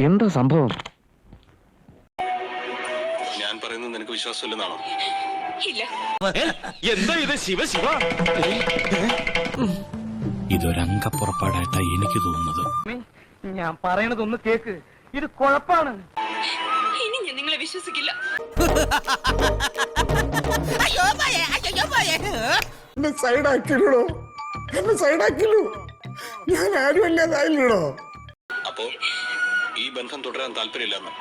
എന്താ സംഭവം? ഞാൻ പറയുന്നത് നിനക്ക് വിശ്വാസമില്ലെന്നാണോ? ഇല്ല. എന്താ ഇത്? ശിവ ശിവ, ഇതൊരംഗപ്പുറപ്പാടായിട്ടാ എനിക്ക് തോന്നുന്നത്. ഞാൻ പറയണതൊന്ന് കേക്ക്, ഇത് കുഴപ്പാണ്. ഇനി ഞാൻ നിങ്ങളെ വിശ്വസിക്കില്ല. എന്നെ സൈഡാക്കില്ലോ, എന്നെ സൈഡാക്കില്ലോ, ഞാൻ ആരും അല്ലാതായില്ലടോ. അപ്പോ ഈ ബന്ധം തുടരാൻ താല്പര്യമില്ലെന്ന്?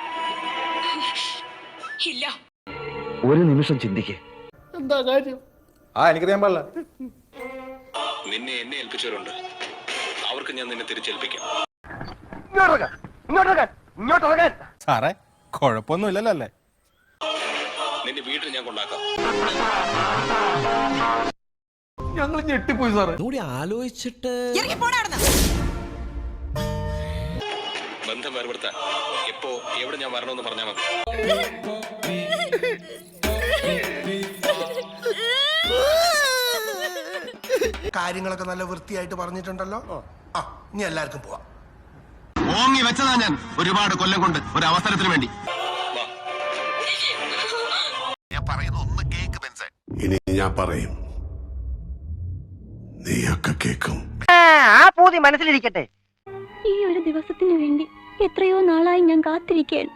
ഇല്ല. ഒരു നിമിഷം ചിന്തിക്കേ. എന്താ കാര്യം? എനിക്കറിയാൻ പാടില്ല. നിന്നെ എന്നെ ഏൽപ്പിച്ചവരുണ്ട്, അവർക്ക് ഞാൻ നിന്നെ തിരിച്ചേൽപ്പിക്കാം. സാറേ കുഴപ്പമൊന്നും ഇല്ലല്ലോ അല്ലേ? നിന്റെ വീട്ടിൽ ഞാൻ കൊണ്ടാക്കാം. ഞങ്ങൾ ഞെട്ടിപ്പോയി സാറേ. കൂടി ആലോചിച്ചിട്ട് ബന്ധം വേർപെടുത്താൻ എപ്പോ എവിടെ ഞാൻ വരണമെന്ന് പറഞ്ഞാൽ മതി. കാര്യങ്ങളൊക്കെ നല്ല വൃത്തിയായിട്ട് പറഞ്ഞിട്ടുണ്ടല്ലോ. ആ, ഇനി എല്ലാവർക്കും പോവാം. ഓങ്ങി വെച്ചതാ ഞാൻ ഒരുപാട് കൊല്ലം കൊണ്ട് ഒരു അവസരത്തിന് വേണ്ടി. ഞാൻ പറയുന്നത് ഒന്ന് കേക്ക് ബെൻസേ. ഇനി ഞാൻ പറയും, നീയൊക്കെ കേക്കും. ആ പൂതി മനസ്സിലിരിക്കട്ടെ. ഈ ഒരു ദിവസത്തിന് വേണ്ടി എത്രയോ നാളായി ഞാൻ കാത്തിരിക്കുകയാണ്.